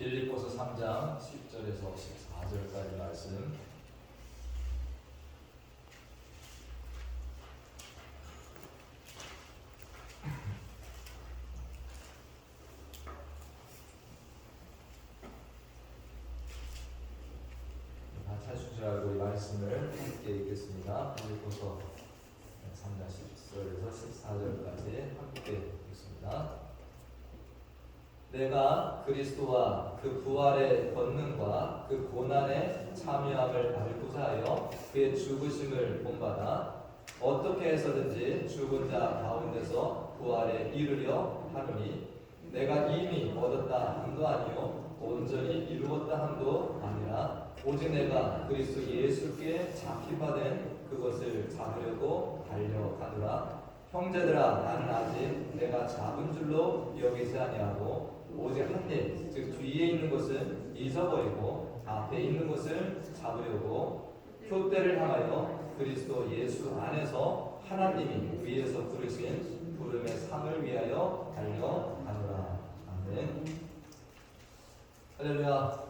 빌립보서 3장 10절에서 14절까지 말씀. 다 찾으신 줄 알고 이 말씀을 함께 읽겠습니다. 빌립보서 3장 10절에서 14절까지 함께 읽습니다. 내가 그리스도와 그 부활의 권능과 그 고난의 참여함을 알고자 하여 그의 죽으심을 본받아 어떻게 해서든지 죽은 자 가운데서 부활에 이르려 하노니 내가 이미 얻었다 함도 아니요 온전히 이루었다 함도 아니라 오직 내가 그리스도 예수께 잡힌바된 그것을 잡으려고 달려가노라. 형제들아, 나는 아직 내가 잡은 줄로 여기지 아니하고 오직 한 일, 즉 뒤에 있는 것은 잊어버리고 앞에 있는 것을 잡으려고 표대를 향하여 그리스도 예수 안에서 하나님이 위에서 부르신 부름의 상을 위하여 달려가노라. 아멘. 할렐루야.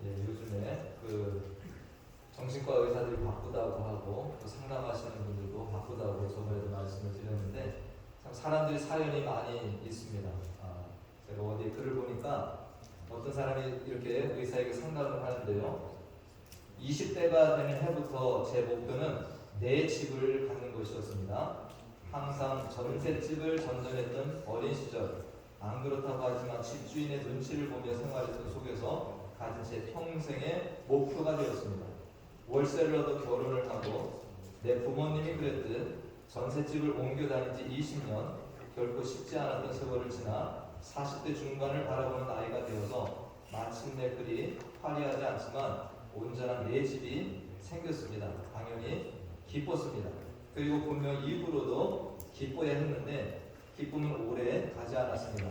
예, 요즘에 정신과 의사들이 바쁘다고 하고 또 상담하시는 분들도 바쁘다고 저번에도 말씀을 드렸는데 참 사람들이 사연이 많이 있습니다. 제가 어디 글을 보니까 어떤 사람이 이렇게 의사에게 상담을 하는데요. 20대가 되는 해부터 제 목표는 내 집을 갖는 것이었습니다. 항상 전셋집을 전전했던 어린 시절, 안 그렇다고 하지만 집주인의 눈치를 보며 생활했던 속에서 가진 제 평생의 목표가 되었습니다. 월세를 얻어 결혼을 하고 내 부모님이 그랬듯 전셋집을 옮겨 다닌 지 20년, 결코 쉽지 않았던 세월을 지나 40대 중반을 바라보는 나이가 되어서 마침내 그리 화려하지 않지만 온전한 내 집이 생겼습니다. 당연히 기뻤습니다. 그리고 분명 이후로도 기뻐야 했는데 기쁨은 오래 가지 않았습니다.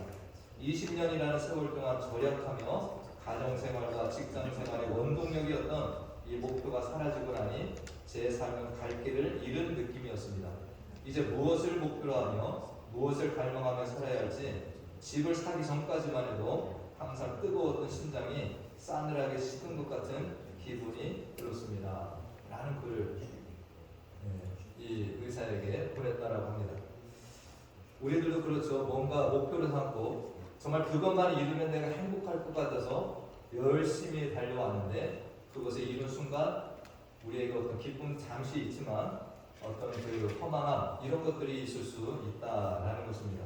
20년이라는 세월 동안 절약하며 가정생활과 직장생활의 원동력이었던 이 목표가 사라지고 나니 제 삶은 갈 길을 잃은 느낌이었습니다. 이제 무엇을 목표로 하며 무엇을 갈망하며 살아야 할지 집을 사기 전까지만 해도 항상 뜨거웠던 심장이 싸늘하게 식은 것 같은 기분이 들었습니다. 라는 글을 이 의사에게 보냈다라고 합니다. 우리들도 그렇죠. 뭔가 목표를 삼고 정말 그것만 이루면 내가 행복할 것 같아서 열심히 달려왔는데 그것을 이룬 순간 우리에게 어떤 기쁨은 잠시 있지만 어떤 그 허망함 이런 것들이 있을 수 있다라는 것입니다.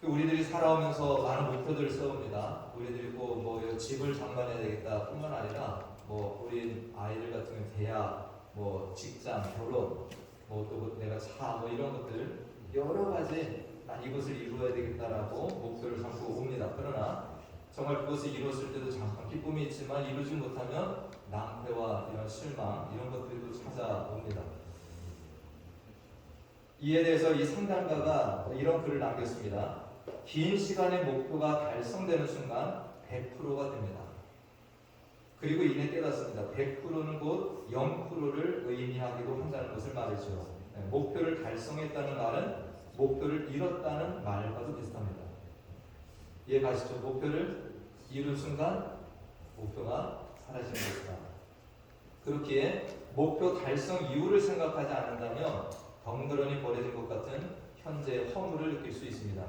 우리들이 살아오면서 많은 목표들을 세웁니다. 우리들이 뭐 집을 장만해야 되겠다 뿐만 아니라 뭐 우리 아이들 같은 경우 대학, 뭐 직장, 결혼, 뭐 또 내가 차, 뭐 이런 것들 여러 가지 난 이것을 이루어야 되겠다라고 목표를 삼고 옵니다. 그러나 정말 그것을 이루었을 때도 잠깐 기쁨이 있지만 이루지 못하면 낭패와 이런 실망 이런 것들도 찾아옵니다. 이에 대해서 이 상담가가 이런 글을 남겼습니다. 긴 시간의 목표가 달성되는 순간 100%가 됩니다. 그리고 이내 깨닫습니다. 100%는 곧 0%를 의미하기도 한다는 것을 말이죠. 목표를 달성했다는 말은 목표를 잃었다는 말과도 비슷합니다. 이해 가시죠? 목표를 이룬 순간 목표가 사라지는 것이다. 그렇기에 목표 달성 이후를 생각하지 않는다면 덩그러니 버려진 것 같은 현재의 허물을 느낄 수 있습니다.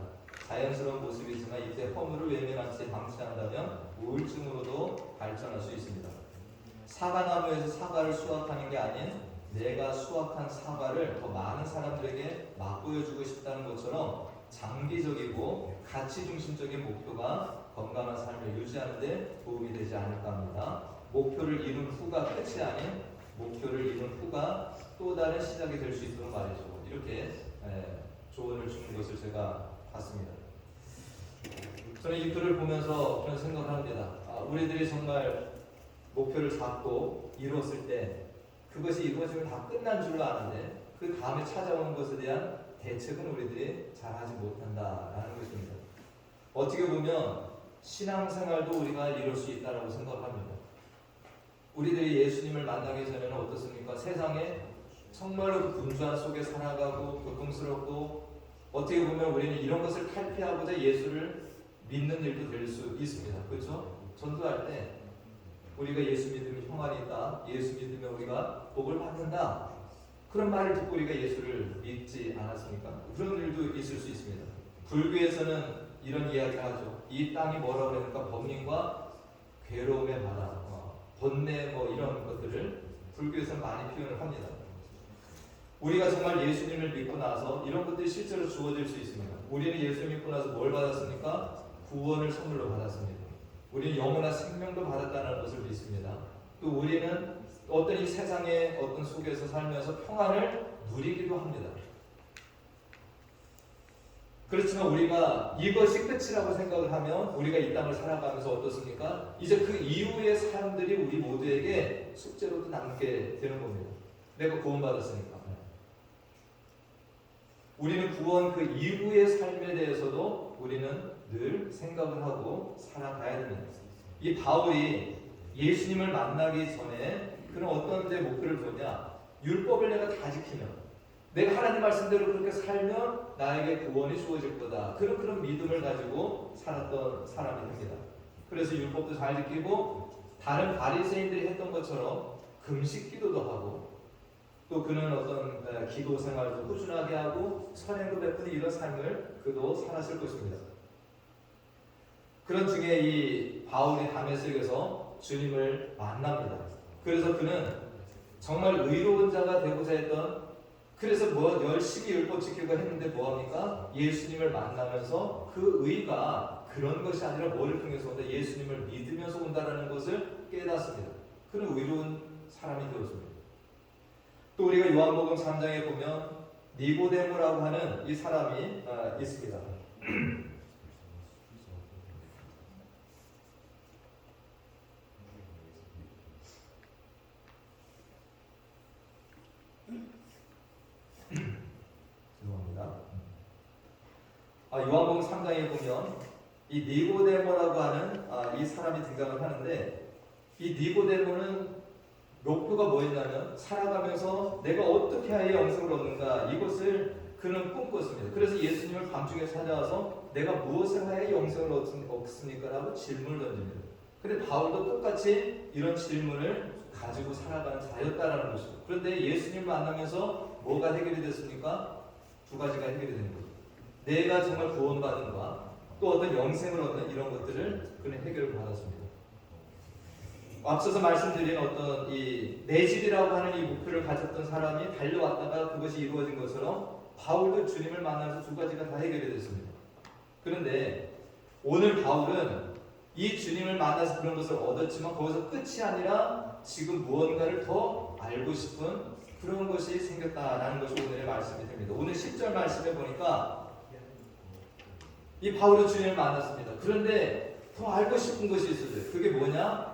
자연스러운 모습이지만 이때 허물을 외면한 채 방치한다면 우울증으로도 발전할 수 있습니다. 사과나무에서 사과를 수확하는 게 아닌 내가 수확한 사과를 더 많은 사람들에게 맛보여주고 싶다는 것처럼 장기적이고 가치 중심적인 목표가 건강한 삶을 유지하는 데 도움이 되지 않을까 합니다. 목표를 이룬 후가 끝이 아닌 목표를 이룬 후가 또 다른 시작이 될 수 있도록 말이죠. 이렇게 조언을 주는 것을 제가 봤습니다. 저는 이 글을 보면서 그런 생각을 합니다. 우리들이 정말 목표를 잡고 이루었을 때 그것이 이루어지면 다 끝난 줄로 아는데 그 다음에 찾아오는 것에 대한 대책은 우리들이 잘하지 못한다라는 것입니다. 어떻게 보면 신앙생활도 우리가 이룰 수 있다라고 생각합니다. 우리들이 예수님을 만나기 전에는 어떻습니까? 세상에 정말로 분주한 속에 살아가고 고통스럽고 어떻게 보면 우리는 이런 것을 탈피하고자 예수를 믿는 일도 될 수 있습니다. 그렇죠? 전도할 때 우리가 예수 믿으면 평안이 있다. 예수 믿으면 우리가 복을 받는다. 그런 말을 듣고 우리가 예수를 믿지 않았습니까? 그런 일도 있을 수 있습니다. 불교에서는 이런 이야기를 하죠. 이 땅이 뭐라고 그러니까 번민과 괴로움의 바다, 번뇌 이런 것들을 불교에서는 많이 표현을 합니다. 우리가 정말 예수님을 믿고 나서 이런 것들이 실제로 주어질 수 있습니다. 우리는 예수 믿고 나서 뭘 받았습니까? 구원을 선물로 받았습니다. 우리는 영원한 생명도 받았다는 것을 믿습니다. 또 우리는 어떤 이 세상의 어떤 속에서 살면서 평안을 누리기도 합니다. 그렇지만 우리가 이것이 끝이라고 생각을 하면 우리가 이 땅을 살아가면서 어떻습니까? 이제 그 이후의 사람들이 우리 모두에게 숙제로도 남게 되는 겁니다. 내가 구원받았으니까. 우리는 구원 그 이후의 삶에 대해서도 우리는 늘 생각을 하고 살아가야 됩니다. 이 바울이 예수님을 만나기 전에 그런 어떤 데 목표를 뒀냐? 율법을 내가 다 지키면, 내가 하나님 말씀대로 그렇게 살면 나에게 구원이 주어질 거다. 그런 믿음을 가지고 살았던 사람이 됩니다. 그래서 율법도 잘 지키고 다른 바리새인들이 했던 것처럼 금식 기도도 하고 또 그는 어떤 기도 생활도 꾸준하게 하고 선행도 베푸는 이런 삶을 그도 살았을 것입니다. 그런 중에 이 바울이 다메섹에서 주님을 만납니다. 그래서 그는 정말 의로운 자가 되고자 했던, 그래서 열심히 율법 지키고 했는데 뭐합니까? 예수님을 만나면서 그 의가 그런 것이 아니라 뭐를 통해서 온다? 예수님을 믿으면서 온다라는 것을 깨닫습니다. 그는 의로운 사람이 되었습니다. 또 우리가 요한복음 3장에 보면 니고데모라고 하는 이 사람이 있습니다. 죄송합니다. 요한복음 3장에 보면 이 니고데모라고 하는 이 사람이 등장을 하는데, 이 니고데모는 목표가 뭐였냐면 살아가면서 내가 어떻게 해야 영생을 얻는가, 이것을 그는 꿈꿨습니다. 그래서 예수님을 밤중에 찾아와서 내가 무엇을 해야 영생을 얻습니까? 라고 질문을 던집니다. 근데 바울도 똑같이 이런 질문을 가지고 살아가는 자였다라는 것이죠. 그런데 예수님을 만나면서 뭐가 해결이 됐습니까? 두 가지가 해결이 되는 거죠. 내가 정말 구원받은 것, 또 어떤 영생을 얻는 이런 것들을 그는 해결을 받았습니다. 앞서서 말씀드린 어떤 이 내질이라고 하는 이 목표를 가졌던 사람이 달려왔다가 그것이 이루어진 것처럼 바울도 주님을 만나서 두 가지가 다 해결이 됐습니다. 그런데 오늘 바울은 이 주님을 만나서 그런 것을 얻었지만 거기서 끝이 아니라 지금 무언가를 더 알고 싶은 그런 것이 생겼다라는 것이 오늘의 말씀이 됩니다. 오늘 10절 말씀에 보니까 이 바울은 주님을 만났습니다. 그런데 더 알고 싶은 것이 있어요. 그게 뭐냐?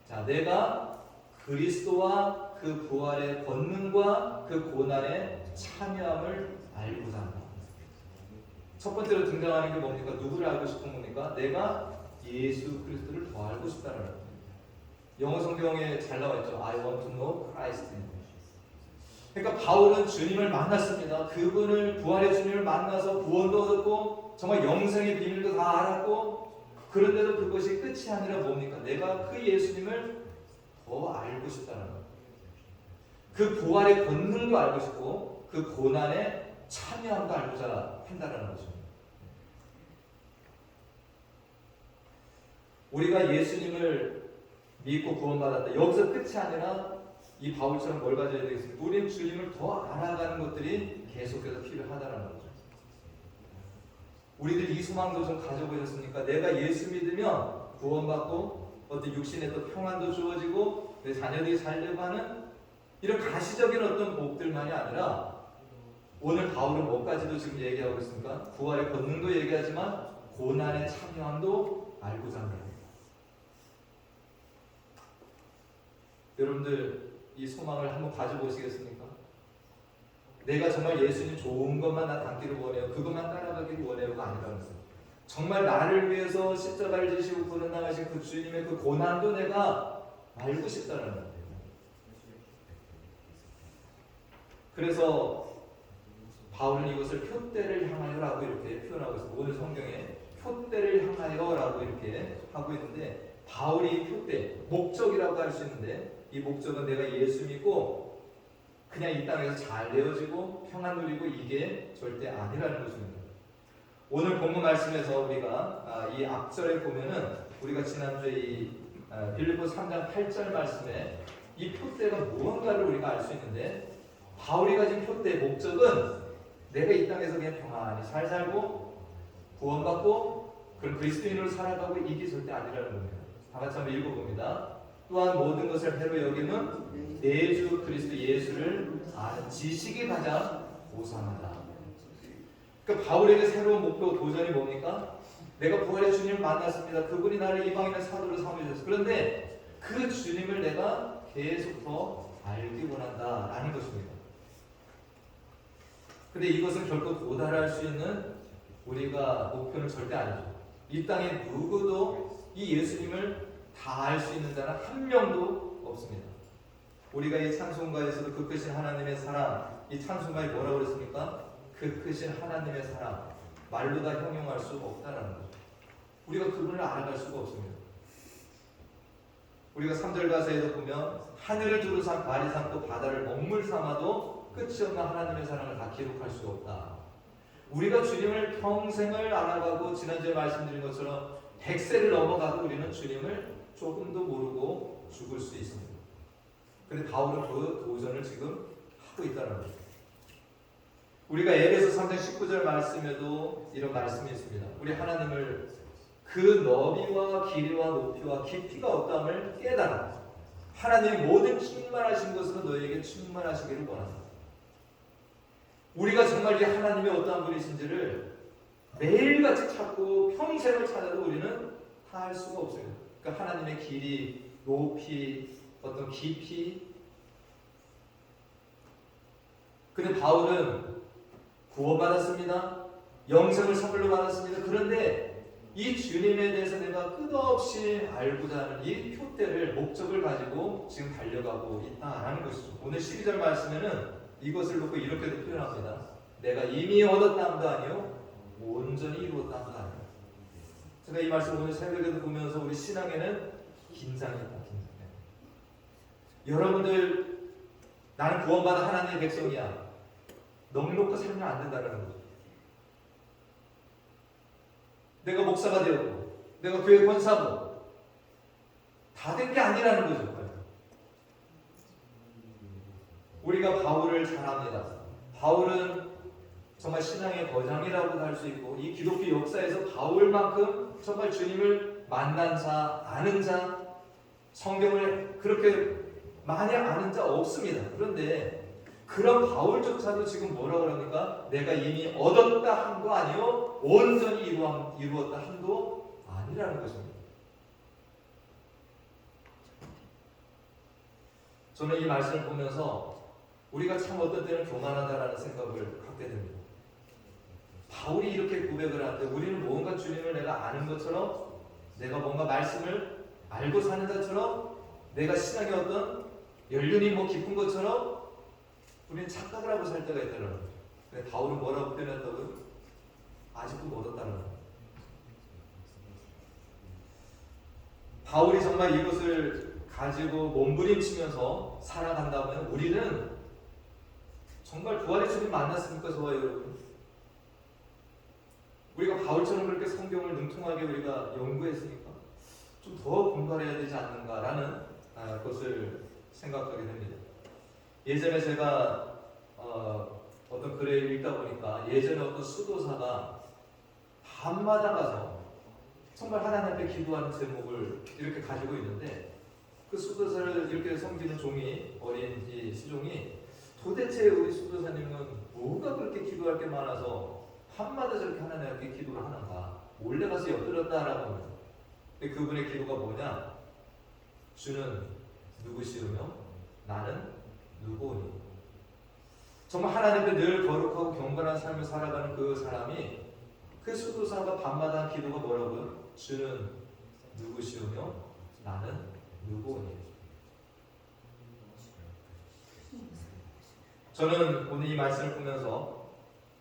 자, 내가 그리스도와 그 부활의 권능과 그 고난의 참여함을 알고자 한다. 첫 번째로 등장하는 게 뭡니까? 누구를 알고 싶은 겁니까? 내가 예수 그리스도를 더 알고 싶다는 거예요. 영어 성경에 잘 나와 있죠. I want to know Christ. 그러니까 바울은 주님을 만났습니다. 그분을, 부활의 주님을 만나서 구원도 얻었고 정말 영생의 비밀도 다 알았고, 그런데도 그것이 끝이 아니라 뭡니까? 내가 그 예수님을 더 알고 싶다는 거예요. 그 부활의 권능도 알고 싶고 그 고난의 참여함도 알고자 한다는 것입니다. 우리가 예수님을 믿고 구원받았다. 여기서 끝이 아니라 이 바울처럼 뭘 가져야 되겠습니까? 우리는 주님을 더 알아가는 것들이 계속해서 필요하다는 거죠. 우리들 이 소망도 좀 가져보셨습니까? 내가 예수 믿으면 구원받고 어떤 육신의 또 평안도 주어지고 내 자녀들이 잘 되고 하는 이런 가시적인 어떤 복들만이 아니라 오늘 바울은 뭐까지도 지금 얘기하고 있습니까? 부활의 권능도 얘기하지만 고난의 참여함도 알고자 합니다. 여러분들 이 소망을 한번 가져보시겠습니까? 내가 정말 예수님 좋은 것만 나 담기를 원해요. 그것만 따라가기를 원해요가 아니라면서요. 정말 나를 위해서 십자가를 지시고 고난당하신 그 주님의 그 고난도 내가 알고 싶다는 거예요. 그래서 바울은 이것을 표대를 향하여라고 이렇게 표현하고 있습니다. 오늘 성경에 표대를 향하여라고 이렇게 하고 있는데, 바울이 표대, 목적이라고 할 수 있는데, 이 목적은 내가 예수 믿고 그냥 이 땅에서 잘 되어지고 평안 누리고 이게 절대 아니라는 것입니다. 오늘 본문 말씀에서 우리가 이 앞절에 보면은 우리가 지난주에 이 빌립보 3장 8절 말씀에 이 표대가 무언가를 우리가 알 수 있는데, 바울이 가진 표대의 목적은 내가 이 땅에서 그냥 평안히 잘 살고 구원받고 그런 그리스도인으로 살아가고 이게 절대 아니라는 겁니다. 다 같이 한번 읽어봅니다. 또한 모든 것을 해로 여기는 내 주 그리스도 예수를 아는 지식이 가장 고상하다. 그러니까 바울에게 새로운 목표 도전이 뭡니까? 내가 부활의 주님을 만났습니다. 그분이 나를 이방인의 사도로 삼으셨어요. 그런데 그 주님을 내가 계속 더 알기 원한다라는 것입니다. 근데 이것은 결코 도달할 수 있는 우리가 목표는 절대 아니죠. 이 땅에 누구도 이 예수님을 다 알 수 있는 자는 한 명도 없습니다. 우리가 이 찬송가에서도 그 크신 하나님의 사랑, 이 찬송가에 뭐라고 그랬습니까? 그 크신 하나님의 사랑, 말로 다 형용할 수 없다라는 거죠. 우리가 그분을 알아갈 수가 없습니다. 우리가 3절 가사에도 보면 하늘을 두루 삼 발이 삼고 바다를 먹물 삼아도 끝이 없는 하나님의 사랑을 다 기록할 수가 없다. 우리가 주님을 평생을 알아가고 지난주에 말씀드린 것처럼 100세를 넘어가도 우리는 주님을 조금도 모르고 죽을 수 있습니다. 그런데 바울은 그 도전을 지금 하고 있다는 거죠. 우리가 에베소 3장 19절 말씀에도 이런 말씀이 있습니다. 우리 하나님을 그 너비와 길이와 높이와 깊이가 없다함을 깨달아 하나님이 모든 충만하신 것으로 너희에게 충만하시기를 원한다. 우리가 정말 이 하나님의 어떠한 분이신지를 매일같이 찾고 평생을 찾아도 우리는 다 알 수가 없습니다. 그러니까 하나님의 길이, 높이, 어떤 깊이. 근데 바울은 구원받았습니다. 영생을 선물로 받았습니다. 그런데 이 주님에 대해서 내가 끝없이 알고자 하는 이 표대를, 목적을 가지고 지금 달려가고 있다라는 것이죠. 오늘 12절 말씀에는 이것을 놓고 이렇게도 표현합니다. 내가 이미 얻었다함도 아니요 온전히 이루었다함도 아니요. 제가 이 말씀 오늘 새벽에도 보면서 우리 신앙에는 긴장이 있다. 여러분들, 나는 구원받은 하나님의 백성이야. 넉넉히 살면 안 된다는 거죠. 내가 목사가 되었고 내가 교회 권사고 다 된 게 아니라는 거죠. 우리가 바울을 잘 압니다. 바울은 정말 신앙의 거장이라고도 할 수 있고, 이 기독교 역사에서 바울만큼 정말 주님을 만난 자, 아는 자, 성경을 그렇게 많이 아는 자 없습니다. 그런데 그런 바울조차도 지금 뭐라고 그럽니까? 내가 이미 얻었다 한도 아니요 온전히 이루었다 한도 아니라는 것입니다. 저는 이 말씀을 보면서 우리가 참 어떤 때는 교만하다라는 생각을 갖게 됩니다. 바울이 이렇게 고백을 하는데 우리는 뭔가 주님을 내가 아는 것처럼, 내가 뭔가 말씀을 알고 사는 자처럼, 내가 신앙의 어떤 연륜이 깊은 것처럼 우리는 착각을 하고 살 때가 있다는 거죠. 근데 바울은 뭐라고 표현했다고요? 아직도 못 얻었다는 거예요. 바울이 정말 이것을 가지고 몸부림치면서 살아간다면 우리는 정말 부활의 주님 만났습니까? 저와 여러분, 우리가 바울처럼 그렇게 성경을 능통하게 우리가 연구했으니까 좀 더 공부해야 되지 않는가라는 것을 생각하게 됩니다. 예전에 제가 어떤 글을 읽다 보니까 예전에 어떤 수도사가 밤마다 가서 정말 하나님 앞에 기도하는 제목을 이렇게 가지고 있는데, 그 수도사를 이렇게 섬기는 종이, 어린 이 시종이 도대체 우리 수도사님은 뭐가 그렇게 기도할 게 많아서 밤마다 저렇게 하나님 앞에 기도를 하는가, 몰래 가서 엿들었다라고 합니다. 근데 그분의 기도가 뭐냐? 주는 누구시오며 나는 누구오니? 정말 하나님 앞에 늘 거룩하고 경건한 삶을 살아가는 그 사람이, 그 수도사가 밤마다 한 기도가 뭐라고요? 주는 누구시오며 나는 누구오니? 저는 오늘 이 말씀을 보면서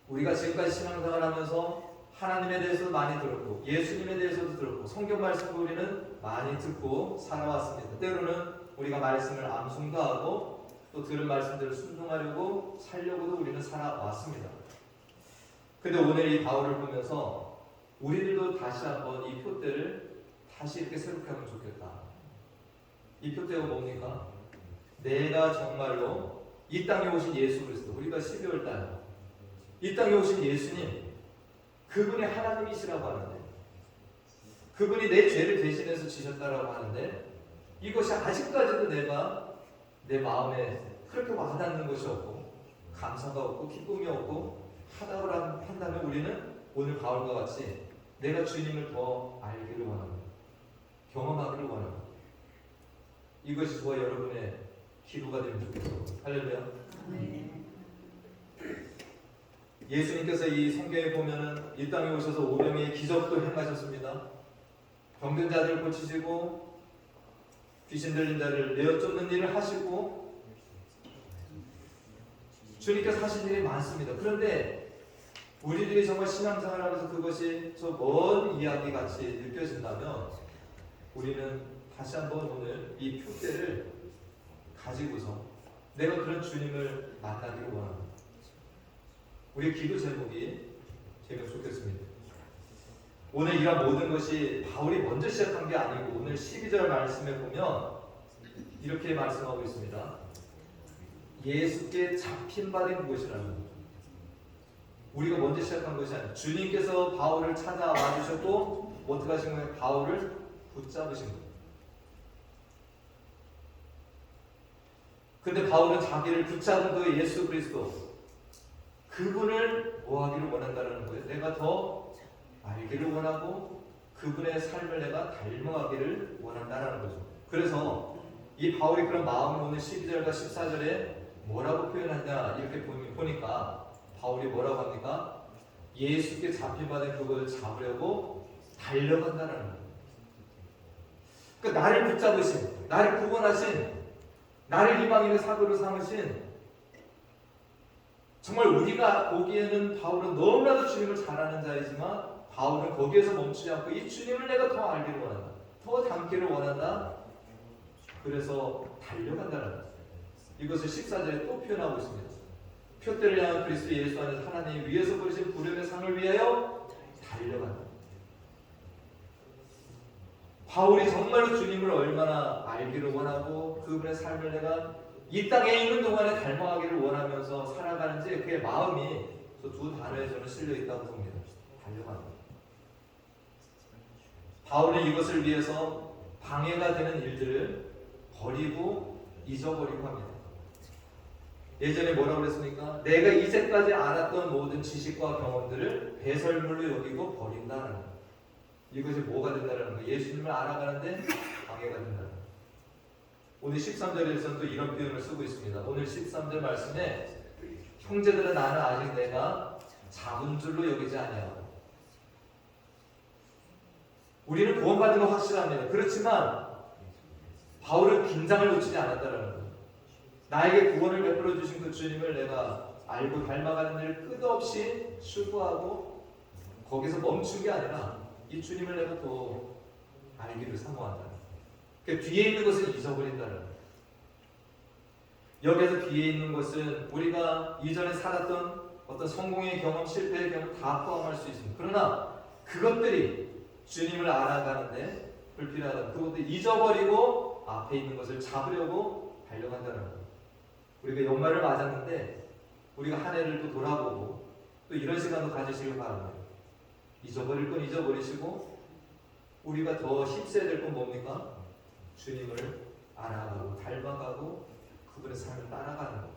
우리가 지금까지 신앙생활 하면서 하나님에 대해서도 많이 들었고 예수님에 대해서도 들었고 성경 말씀도 우리는 많이 듣고 살아왔습니다. 때로는 우리가 말씀을 암송도 하고 또 들은 말씀들을 순종하려고 살려고도 우리는 살아왔습니다. 근데 오늘 이 바울을 보면서 우리들도 다시 한번 이 표대를 다시 이렇게 새롭게 하면 좋겠다. 이 표대가 뭡니까? 내가 정말로 이 땅에 오신 예수 그리스도, 우리가 12월 달 이 땅에 오신 예수님, 그분이 하나님이시라고 하는데, 그분이 내 죄를 대신해서 지셨다라고 하는데, 이것이 아직까지도 내가 내 마음에 그렇게 와닿는 것이 없고 감사가 없고 기쁨이 없고 하다고 한다면 우리는 오늘 바울과 같이 내가 주님을 더 알기를 원합니다. 경험하기를 원합니다. 이것이 저와 여러분의 기도가 되면 좋겠습니다. 할렐루야. 예수님께서 이 성경에 보면은 이 땅에 오셔서 오병이의 기적도 행하셨습니다. 병든 자들을 고치시고 귀신 들린 자를 내어 쫓는 일을 하시고 주님께서 하신 일이 많습니다. 그런데 우리들이 정말 신앙생활을 하면서 그것이 저 먼 이야기 같이 느껴진다면 우리는 다시 한번 오늘 이 표대를 가지고서 내가 그런 주님을 만나기를 원합니다. 우리의 기도 제목이 되면 좋겠습니다. 오늘 이런 모든 것이 바울이 먼저 시작한 게 아니고 오늘 12절 말씀에 보면 이렇게 말씀하고 있습니다. 예수께 잡힌 바 된 것이라는 거죠. 우리가 먼저 시작한 것이 아니라 주님께서 바울을 찾아와 주셨고 어떻게 하신 거예요? 바울을 붙잡으신 거예요. 근데 바울은 자기를 붙잡은 그 예수 그리스도 그분을 뭐하기를 원한다는 거예요. 내가 더 알기를 원하고 그분의 삶을 내가 닮아가기를 원한다는 거죠. 그래서 이 바울이 그런 마음을 오늘 12절과 14절에 뭐라고 표현하냐 이렇게 보니까 바울이 뭐라고 합니까? 예수께 잡힌받은 그걸 잡으려고 달려간다는 거예요. 그러니까 나를 붙잡으신, 나를 구원하신, 나를 이방인의 사도로 삼으신 정말 우리가 보기에는 바울은 너무나도 주님을 잘 아는 자이지만 바울은 거기에서 멈추지 않고 이 주님을 내가 더 알기를 원한다. 더 닮기를 원한다. 그래서 달려간다는 거예요. 이것을 14절에 또 표현하고 있습니다. 표대를 향한 그리스도 예수 안에서 하나님 위에서 부르신 부름의 상을 위하여 달려간다. 바울이 정말로 주님을 얼마나 알기를 원하고 그분의 삶을 내가 이 땅에 있는 동안에 닮아가기를 원하면서 살아가는지 그의 마음이 두 단어에 저는 실려 있다고 봅니다. 달려간다. 바울은 이것을 위해서 방해가 되는 일들을 버리고 잊어버리고 합니다. 예전에 뭐라고 그랬습니까? 내가 이제까지 알았던 모든 지식과 경험들을 배설물로 여기고 버린다는 거예요. 이것이 뭐가 된다는 거예요? 예수님을 알아가는데 방해가 된다는 거예요. 오늘 13절에서는 또 이런 표현을 쓰고 있습니다. 오늘 13절 말씀에 형제들은 나는 아직 내가 잡은 줄로 여기지 아니하고 우리는 구원받은 건 확실합니다. 그렇지만 바울은 긴장을 놓치지 않았다는 거예요. 나에게 구원을 베풀어 주신 그 주님을 내가 알고 닮아가는 일을 끝없이 추구하고 거기서 멈춘 게 아니라 이 주님을 내가 더 알기를 사모한다. 그 뒤에 있는 것을 잊어버린다는 거예요. 여기에서 뒤에 있는 것은 우리가 이전에 살았던 어떤 성공의 경험, 실패의 경험 다 포함할 수 있습니다. 그러나 그것들이 주님을 알아가는데 불필요하다. 그것들 잊어버리고 앞에 있는 것을 잡으려고 달려간다는 거예요. 우리가 연말을 맞았는데 우리가 한 해를 또 돌아보고 또 이런 시간도 가지시길 바랍니다. 잊어버릴 건 잊어버리시고 우리가 더 힘써야 될 건 뭡니까? 주님을 알아가고 닮아가고 그분의 삶을 따라가는 것.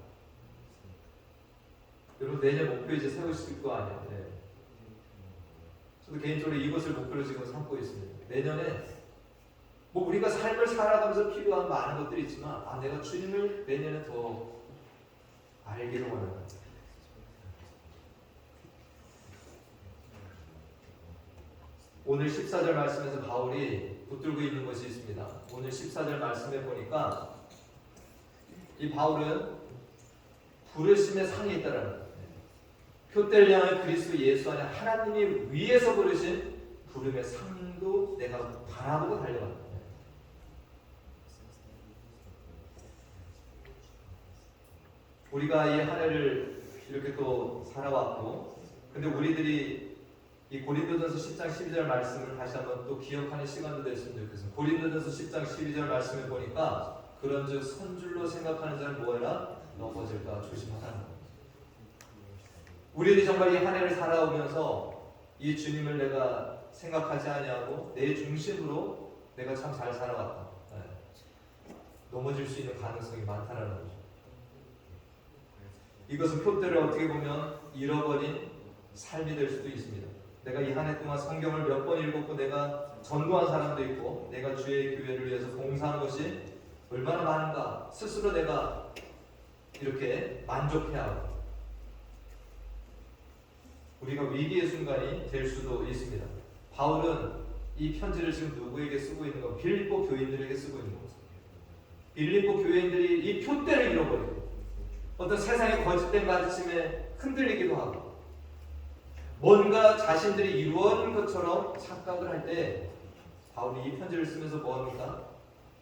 여러분 내년 목표 이제 세우실 거 아니에요. 네. 저도 개인적으로 이것을 목표로 지금 삼고 있습니다. 내년에 뭐 우리가 삶을 살아가면서 필요한 많은 것들이 있지만 내가 주님을 내년에 더 알기를 원합니다. 오늘 14절 말씀에서 바울이 붙들고 있는 것이 있습니다. 오늘 14절 말씀에 보니까 이 바울은 부르심의 상이 있다라는 거예요. 표대를 향해 그리스도 예수 안에 하나님이 위에서 부르신 부름의 상도 내가 바라보고 달려간다. 우리가 이 한 해를 이렇게 또 살아왔고, 근데 우리들이 이 고린도전서 10장 12절 말씀을 다시 한번 또 기억하는 시간도 됐으면 좋겠습니다. 고린도전서 10장 12절 말씀을 보니까 그런즉 선줄로 생각하는 자는 뭐해라? 넘어질까 조심하라는 겁니다. 우리들이 정말 이 한 해를 살아오면서 이 주님을 내가 생각하지 아니하고 내 중심으로 내가 참 잘 살아왔다. 넘어질 수 있는 가능성이 많다는 거죠. 이것은 표대를 어떻게 보면 잃어버린 삶이 될 수도 있습니다. 내가 이 한 해 동안 성경을 몇 번 읽었고 내가 전도한 사람도 있고 내가 주의 교회를 위해서 봉사한 것이 얼마나 많은가 스스로 내가 이렇게 만족해야 하고 우리가 위기의 순간이 될 수도 있습니다. 바울은 이 편지를 지금 누구에게 쓰고 있는 거? 빌립보 교인들에게 쓰고 있는 거죠. 빌립보 교인들이 이 표대를 잃어버리고 어떤 세상의 거짓된 가르침에 흔들리기도 하고 뭔가 자신들이 이루어진 것처럼 착각을 할 때 바울이 이 편지를 쓰면서 뭐합니까?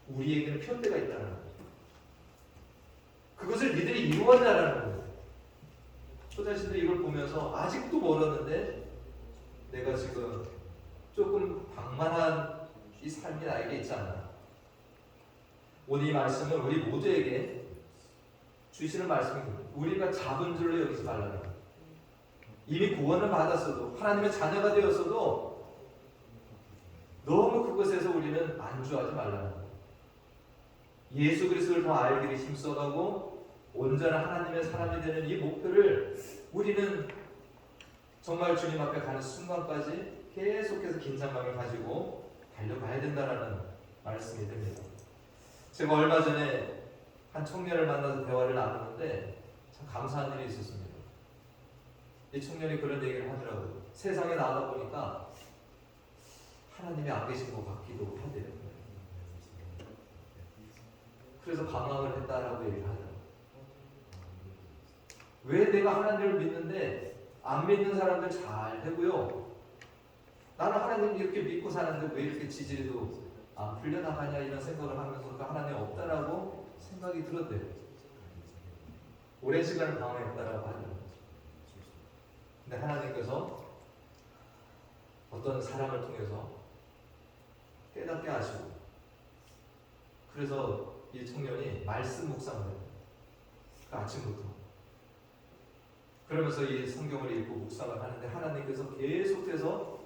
우리에게는 표대가 있다는 거죠. 그것을 니들이 이루었다라는 거예요. 저 자신들이 이걸 보면서 아직도 멀었는데 내가 지금 조금 방만한 이 삶이 나에게 있지 않나. 오늘 이 말씀은 우리 모두에게 주시는 말씀입니다. 우리가 잡은 줄로 여기지 말라는 거예요. 이미 구원을 받았어도 하나님의 자녀가 되었어도 너무 그것에서 우리는 안주하지 말라는 거예요. 예수 그리스도를 더 알기를 힘써가고 온전한 하나님의 사람이 되는 이 목표를 우리는 정말 주님 앞에 가는 순간까지 계속해서 긴장감을 가지고 달려가야 된다는 말씀이 됩니다. 제가 얼마 전에 한 청년을 만나서 대화를 나누는데 참 감사한 일이 있었습니다. 이 청년이 그런 얘기를 하더라고요. 세상에 나가다 보니까 하나님이 안 계신 것 같기도 하대요. 그래서 방황을 했다라고 얘기를 하더라고요. 왜 내가 하나님을 믿는데 안 믿는 사람들 잘 되고요. 나는 하나님 이렇게 믿고 사는데 왜 이렇게 지지리도 안 풀려나가냐 이런 생각을 하면서 그 하나님 없다라고 생각이 들었대요. 오랜 시간을 방황했다라고 하더라고요. 근데 하나님께서 어떤 사람을 통해서 깨닫게 하시고 그래서 이 청년이 말씀 묵상을 해요. 그 아침부터. 그러면서 이 성경을 읽고 묵상을 하는데 하나님께서 계속해서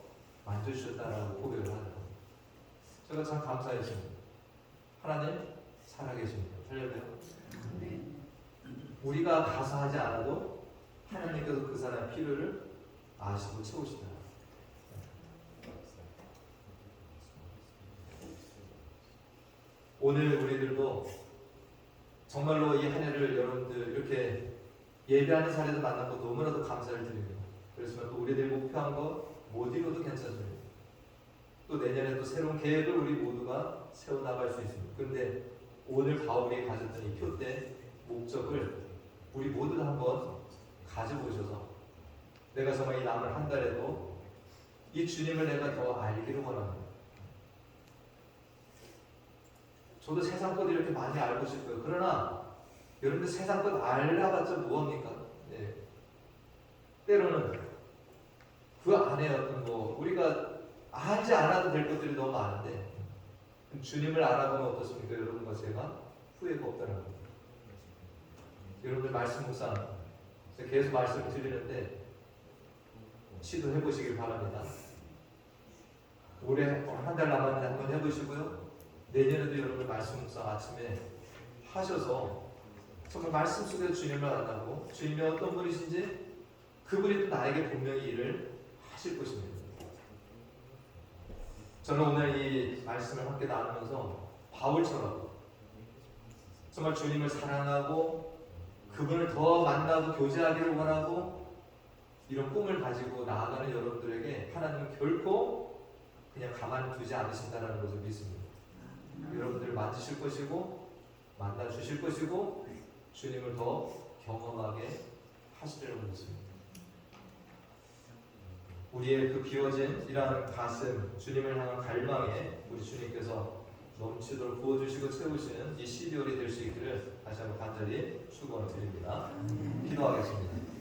만져주셨다라고 고백을 하는 거예요. 제가 참 감사했습니다. 하나님 살아계십니다. 살려줘요. 우리가 가서 하지 않아도 하나님께서 그 사람의 필요를 아시고 채우시다. 오늘 우리들도 정말로 이 한 해를 여러분들 이렇게 예배하는 자리에서 만났고 너무나도 감사를 드립니다. 그렇지만 또 우리들이 목표한 것 못 이뤄도 괜찮습니다. 또 내년에 또 새로운 계획을 우리 모두가 세워나갈 수 있습니다. 그런데 오늘 바울이 가졌던 이 표대 목적을 우리 모두 다 한번 가져보셔서 내가 정말 이 남은 한 달에도 이 주님을 내가 더 알기를 원합니다. 저도 세상 것 이렇게 많이 알고 싶어요. 그러나 여러분들 세상 것 알아봤자 뭐합니까? 네. 때로는 그 안에 어떤 우리가 알지 않아도 될 것들이 너무 많은데 주님을 알아보면 어떻습니까? 여러분과 제가 후회가 없다는 겁니다. 여러분들 말씀 묵상 계속 말씀을 드리는데 시도해 보시길 바랍니다. 올해 한 달 남았는데 한번 해보시고요. 내년에도 여러분 말씀 묵상 아침에 하셔서 정말 말씀 속에서 주님을 만나고 주님이 어떤 분이신지 그분이 또 나에게 분명히 일을 하실 것입니다. 저는 오늘 이 말씀을 함께 나누면서 바울처럼 정말 주님을 사랑하고 그분을 더 만나고 교제하기를 원하고 이런 꿈을 가지고 나아가는 여러분들에게 하나님은 결코 그냥 가만히 두지 않으신다는 것을 믿습니다. 여러분들을 만지실 것이고 만나 주실 것이고 주님을 더 경험하게 하시리라고 믿습니다. 우리의 그 비워진 이러한 가슴, 주님을 향한 갈망에 우리 주님께서 넘치도록 부어주시고 채우시는 이 12월이 될 수 있기를 다시 한번 간절히 축원을 드립니다. 기도하겠습니다.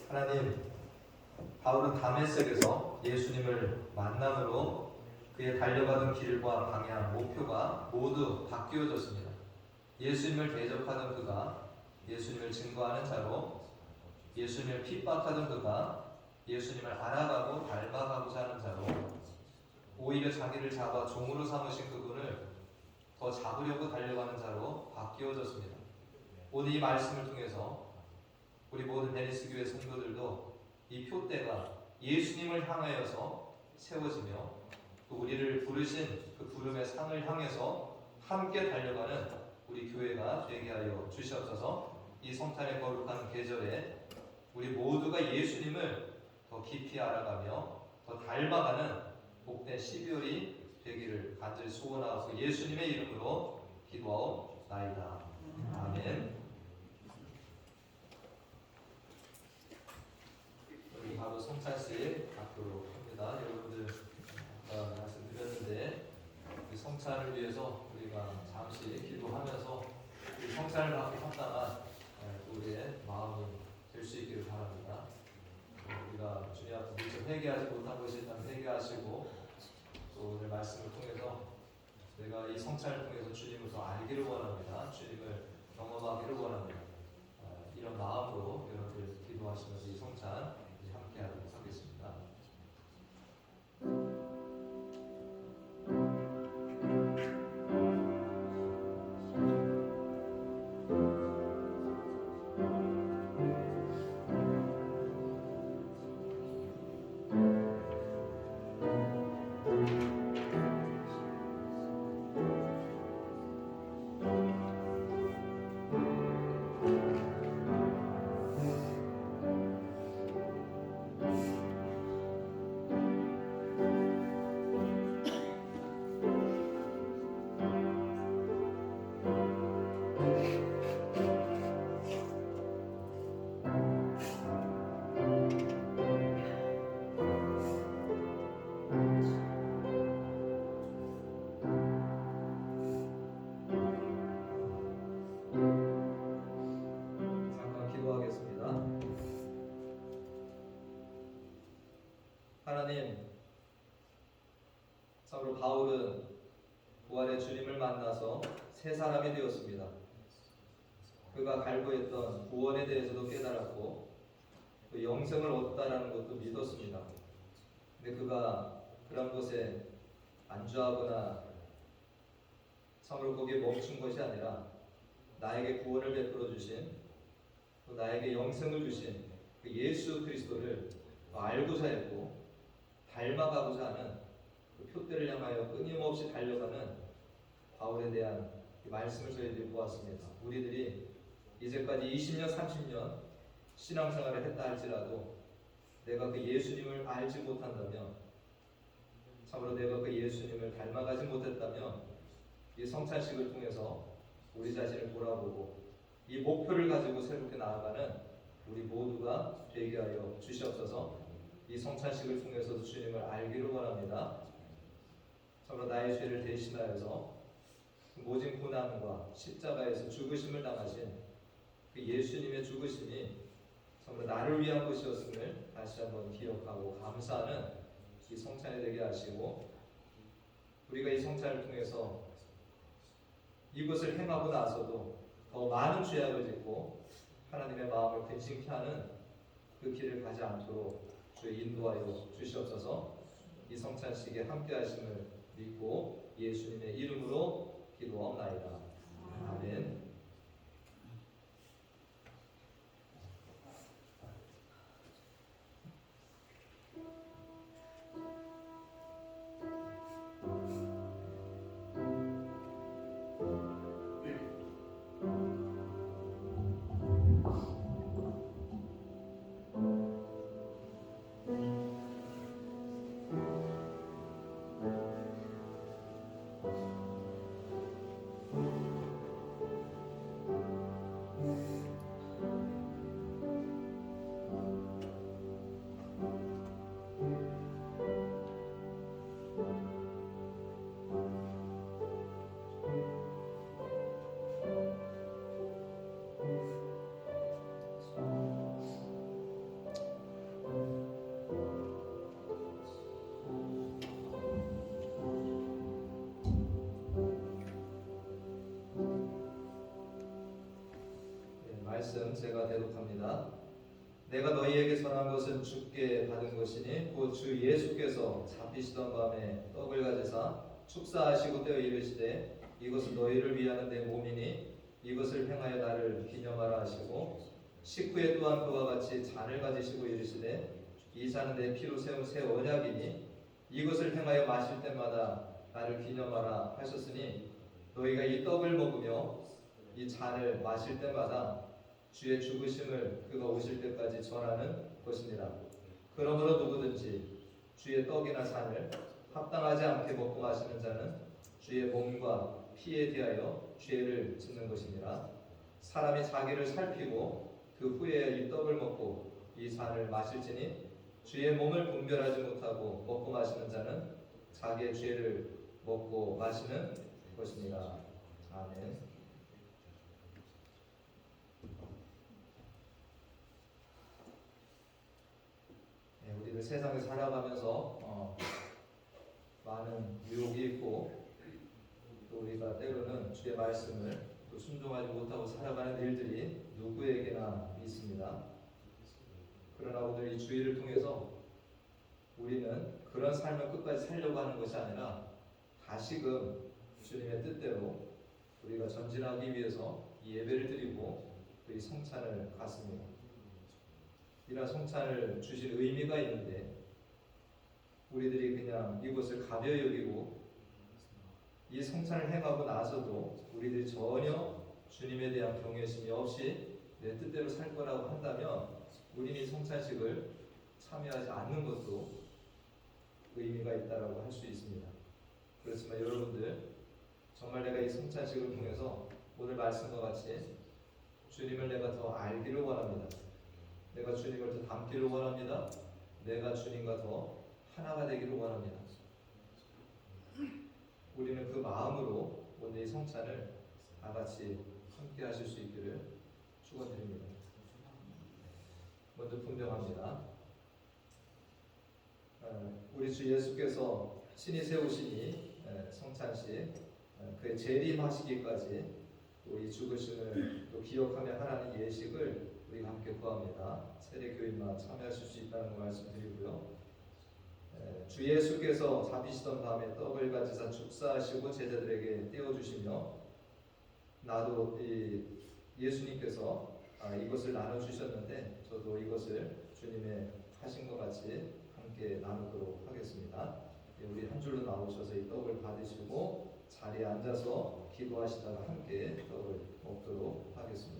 하나님, 바울은 다메섹에서 예수님을 만남으로 그의 달려가던 길과 방향, 목표가 모두 바뀌어졌습니다. 예수님을 대적하던 그가 예수님을 증거하는 자로, 예수님을 핍박하던 그가 예수님을 알아가고 닮아가고자 하는 자로, 오히려 자기를 잡아 종으로 삼으신 그분을 더 잡으려고 달려가는 자로 바뀌어졌습니다. 오늘 이 말씀을 통해서 우리 모든 베니스 교회 성도들도 이 표대가 예수님을 향하여서 세워지며 또 우리를 부르신 그 부름의 상을 향해서 함께 달려가는 우리 교회가 되게 하여 주시옵소서. 이 성탄의 거룩한 계절에 우리 모두가 예수님을 더 깊이 알아가며 더 닮아가는 복된 12월이 되기를 간절히 소원하고 예수님의 이름으로 기도하옵나이다. 아멘. 우리 바로 성찬식 갖도록 합니다. 여러분들 말씀드렸는데 이 성찬을 위해서 우리가 잠시 기도하면서 이 성찬을 받다가 우리의 마음이 될 수 있기를 바랍니다. 우리가 주님 앞에 미처 회개하지 못한 것이 있다면 회개하시고 또 오늘 말씀을 통해서 내가 이 성찬을 통해서 주님을 더 알기를 원합니다. 주님을 경험하기를 원합니다. 이런 마음으로 여러분들 기도하시면서 이 성찬 함께 하도록 하겠습니다. 하나님, 참으로 바울은 부활의 주님을 만나서 새 사람이 되었습니다. 그가 갈구했던 구원에 대해서도 깨달았고 또 영생을 얻었다는 것도 믿었습니다. 근데 그가 그런 것에 안주하거나 참으로 거기에 멈춘 것이 아니라 나에게 구원을 베풀어 주신 또 나에게 영생을 주신 그 예수 그리스도를 알고자 했고 닮아가고자 하는 그 표대를 향하여 끊임없이 달려가는 바울에 대한 말씀을 저희들이 보았습니다. 우리들이 이제까지 20년, 30년 신앙생활을 했다 할지라도 내가 그 예수님을 알지 못한다면, 참으로 내가 그 예수님을 닮아가지 못했다면 이 성찬식을 통해서 우리 자신을 돌아보고 이 목표를 가지고 새롭게 나아가는 우리 모두가 되게 하여 주시옵소서. 이 성찬식을 통해서도 주님을 알기를 원합니다. 참으로 나의 죄를 대신하여서 모진 고난과 십자가에서 죽으심을 당하신 그 예수님의 죽으심이 참으로 나를 위한 것이었음을 다시 한번 기억하고 감사하는 이 성찬이 되게 하시고, 우리가 이 성찬을 통해서 이것을 행하고 나서도 더 많은 죄악을 짓고 하나님의 마음을 근심케 하는 그 길을 가지 않도록 주의 인도하여 주시옵소서. 이 성찬식에 함께 하심을 믿고 예수님의 이름으로 기도하옵나이다. 아멘. 말씀입니다. 내가 너희에게 전한 것은 주께 받은 것이니 곧 주 예수께서 잡히시던 밤에 떡을 가지사 축사하시고 떼어 이르시되 이것은 너희를 위하는 내 몸이니 이것을 행하여 나를 기념하라 하시고 식후에 또한 그와 같이 잔을 가지시고 이르시되 이 잔은 내 피로 세운 새 언약이니 이것을 행하여 마실 때마다 나를 기념하라 하셨으니 너희가 이 떡을 먹으며 이 잔을 마실 때마다 주의 죽으심을 그가 오실 때까지 전하는 것이니라. 그러므로 누구든지 주의 떡이나 잔을 합당하지 않게 먹고 마시는 자는 주의 몸과 피에 대하여 죄를 짓는 것이니라. 사람이 자기를 살피고 그 후에 이 떡을 먹고 이 잔을 마실지니 주의 몸을 분별하지 못하고 먹고 마시는 자는 자기의 죄를 먹고 마시는 것이니라. 아멘. 네, 우리들 세상에 살아가면서 많은 유혹이 있고 또 우리가 때로는 주의 말씀을 또 순종하지 못하고 살아가는 일들이 누구에게나 있습니다. 그러나 오늘 이 주의를 통해서 우리는 그런 삶을 끝까지 살려고 하는 것이 아니라 다시금 주님의 뜻대로 우리가 전진하기 위해서 이 예배를 드리고 또 이 성찬을 갖습니다. 이런 성찬을 주신 의미가 있는데 우리들이 그냥 이것을 가벼이 여기고 이 성찬을 행하고 나서도 우리들이 전혀 주님에 대한 경외심이 없이 내 뜻대로 살 거라고 한다면 우리는 이 성찬식을 참여하지 않는 것도 의미가 있다라고 할 수 있습니다. 그렇지만 여러분들 정말 내가 이 성찬식을 통해서 오늘 말씀과 같이 주님을 내가 더 알기를 원합니다. 내가 주님을 더 닮기를 원합니다. 내가 주님과 더 하나가 되기를 원합니다. 우리는 그 마음으로 오늘 이 성찬을 다 같이 함께 하실 수 있기를 축원드립니다. 먼저 분명합니다. 우리 주 예수께서 신이 세우시니 성찬식 그의 재림하시기까지 이 죽으심을 또 기억하며 하라는 예식을 우리가 함께 구합니다. 세례 교인만 참여하실 수 있다는 거 말씀드리고요. 주 예수께서 잡히시던 밤에 떡을 가지사 축사하시고 제자들에게 떼어주시며 나도 예수님께서 이것을 나눠주셨는데 저도 이것을 주님의 하신 것 같이 함께 나누도록 하겠습니다. 우리 한 줄로 나오셔서 이 떡을 받으시고 자리에 앉아서 기도하시다가 함께 떡을 먹도록 하겠습니다.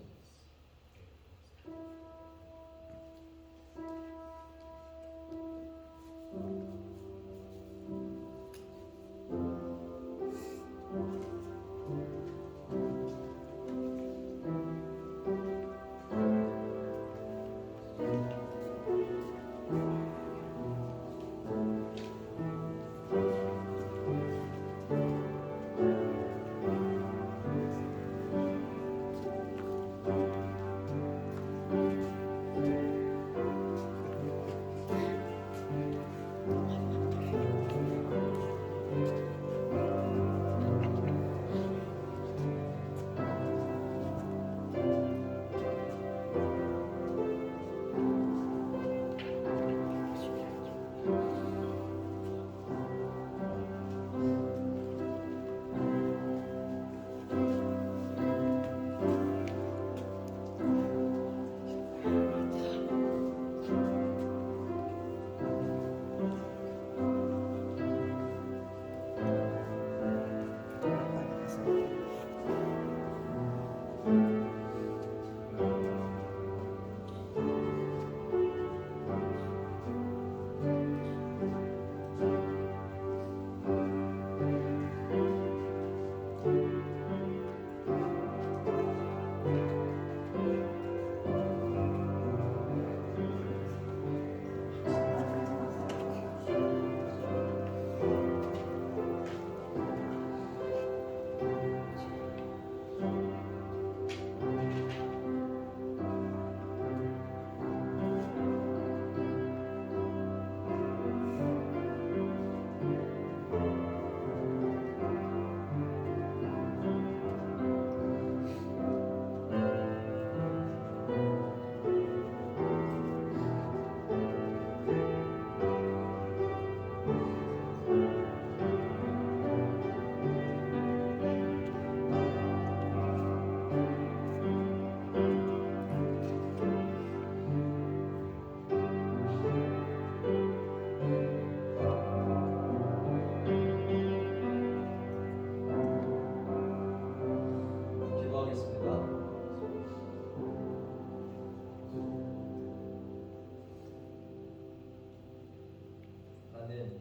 하나님,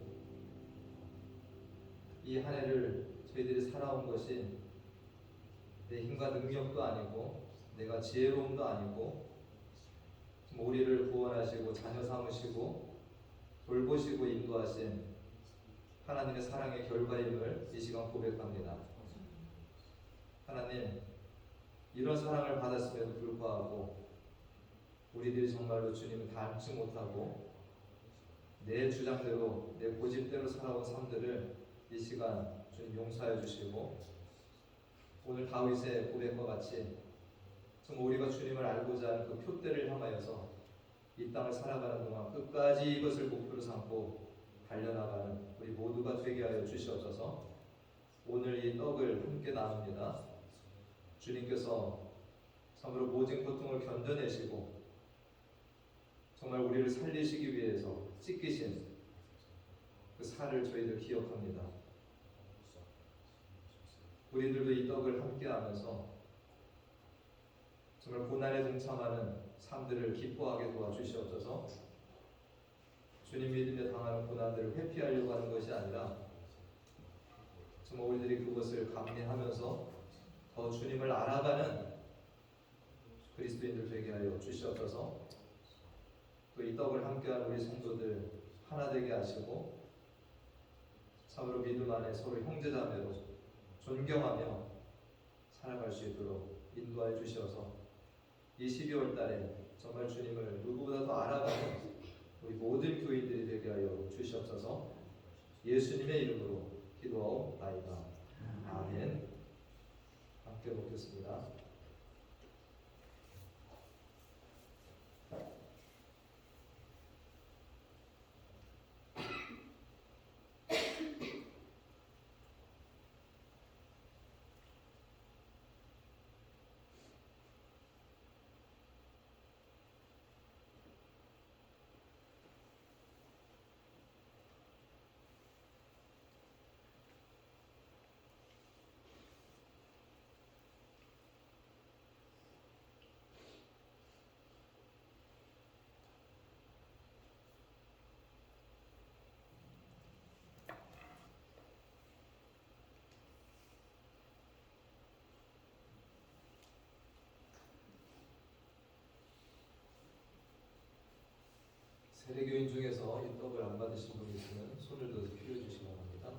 이 한 해를 저희들이 살아온 것이 내 힘과 능력도 아니고 내가 지혜로움도 아니고 우리를 구원하시고 자녀 삼으시고 돌보시고 인도하신 하나님의 사랑의 결과임을 이 시간 고백합니다. 하나님, 이런 사랑을 받았음에도 불구하고 우리들이 정말로 주님을 닮지 못하고 내 주장대로 내 고집대로 살아온 삶들을 이 시간 주님 용서해 주시고, 오늘 다윗의 고백과 같이 정말 우리가 주님을 알고자 하는 그 표대를 향하여서 이 땅을 살아가는 동안 끝까지 이것을 목표로 삼고 달려나가는 우리 모두가 되게 하여 주시옵소서. 오늘 이 떡을 함께 나눕니다. 주님께서 참으로 모진 고통을 견뎌내시고 정말 우리를 살리시기 위해서 찢기신 그 살을 저희들 기억합니다. 우리들도 이 떡을 함께 하면서 정말 고난에 동참하는 삶들을 기뻐하게 도와주시옵소서. 주님 믿음에 당하는 고난들을 회피하려고 하는 것이 아니라 정말 우리들이 그것을 감내하면서 더 주님을 알아가는 그리스도인들 되게 하여 주시옵소서. 또 이 떡을 함께한 우리 성도들 하나 되게 하시고 참으로 믿음 안에 서로 형제자매로 존경하며 살아갈 수 있도록 인도하여 주셔서 이 12월 달에 정말 주님을 누구보다 더 알아가는 우리 모든 교인들이 되게 하여 주시옵소서. 예수님의 이름으로 기도하옵나이다. 아멘. 함께 먹겠습니다. 세례교인 중에서 이 떡을 안 받으신 분이 있으면 손을 들어서 피워주시기 바랍니다.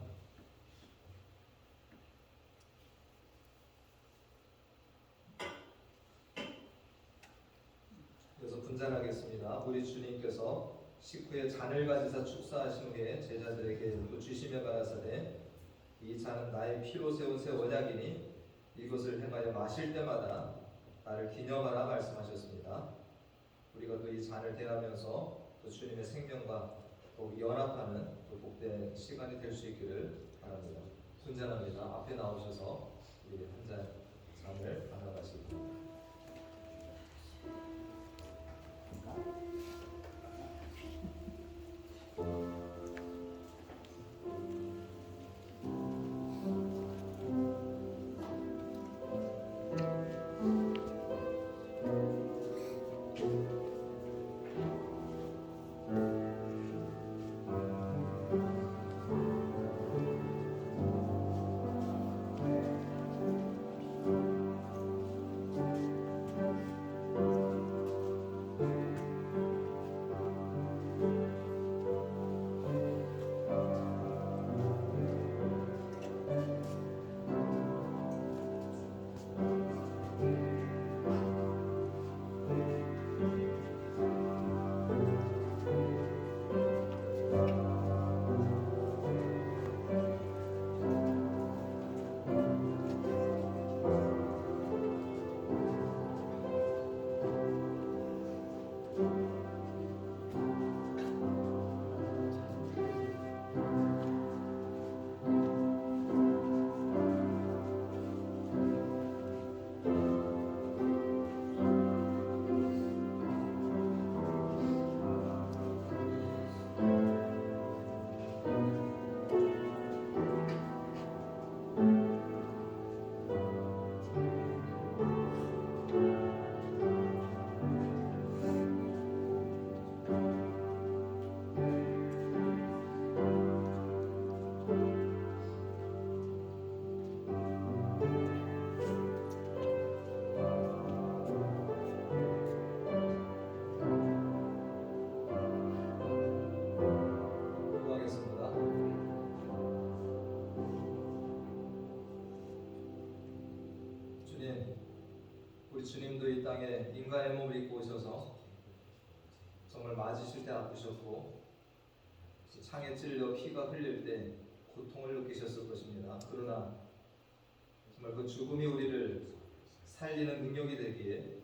그래서 분잔하겠습니다. 우리 주님께서 식후에 잔을 가지사 축사하신 후에 제자들에게 또 주시며 가라사대, 이 잔은 나의 피로 세운 새 언약이니 이것을 행하여 마실 때마다 나를 기념하라 말씀하셨습니다. 우리가 또 이 잔을 대하면서 또 주님의 생명과 또 연합하는 또 복된 시간이 될 수 있기를 바랍니다. 분잔합니다. 앞에 나오셔서 우리 한 잔 잔을 받아가시기 주님도 이 땅에 인간의 몸을 입고 오셔서 정말 맞으실 때 아프셨고 창에 찔려 피가 흘릴 때 고통을 느끼셨을 것입니다. 그러나 정말 그 죽음이 우리를 살리는 능력이 되기에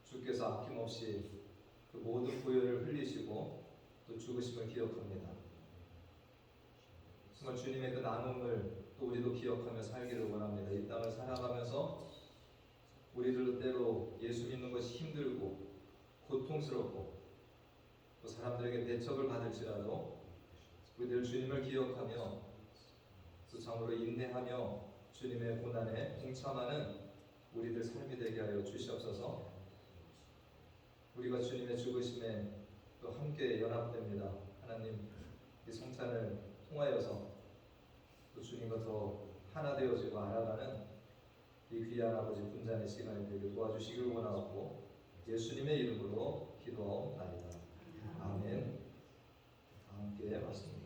주께서 아낌없이 그 모든 보혈을 흘리시고 또 죽으심을 기억합니다. 정말 주님의 그 나눔을 또 우리도 기억하며 살기를 원합니다. 이 땅을 살아가면서 우리들도 때로 예수 믿는 것이 힘들고 고통스럽고 또 사람들에게 배척을 받을지라도 우리들 주님을 기억하며 또 참으로 인내하며 주님의 고난에 동참하는 우리들 삶이 되게 하여 주시옵소서. 우리가 주님의 죽으심에 또 함께 연합됩니다. 하나님 이 성찬을 통하여서 또 주님과 더 하나 되어지고 알아가는 이 귀한 아버지 분잔의 시간이 되게 도와주시기를 원하고 예수님의 이름으로 기도하옵나이다. 아멘. 함께 말씀입니다.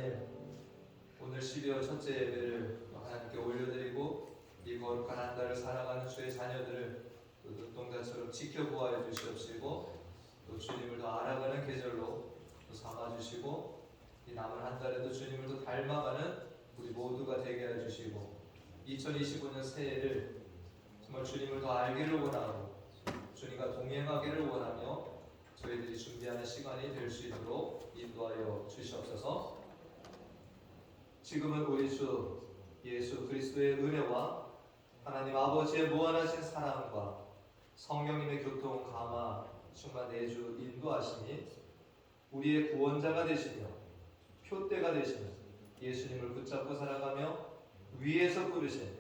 하나님, 오늘 12월 첫째 예배를 하나님께 올려드리고 이 거룩한 한 달을 살아가는 주의 자녀들을 또 눈동자처럼 지켜보아해 주시옵시고 또 주님을 더 알아가는 계절로 또 삼아주시고 이 남은 한 달에도 주님을 더 닮아가는 우리 모두가 되게 해주시고 2025년 새해를 정말 주님을 더 알기를 원하고 주님과 동행하기를 원하며 저희들이 준비하는 시간이 될 수 있도록 인도하여 주시옵소서. 지금은 우리 주 예수 그리스도의 은혜와 하나님 아버지의 무한하신 사랑과 성령님의 교통 감화 충만 내주 인도하시니 우리의 구원자가 되시며 표대가 되시며 예수님을 붙잡고 살아가며 위에서 부르신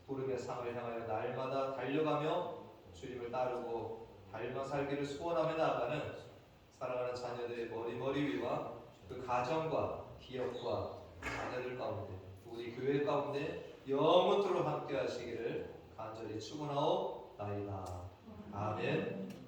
부름의 상을 향하여 날마다 달려가며 주님을 따르고 닮아 살기를 소원하며 나아가는 사랑하는 자녀들의 머리 위와 그 가정과 기업과 자녀들 가운데 우리 교회 가운데 영원토록 함께 하시기를 간절히 축원하옵나이다. 아멘.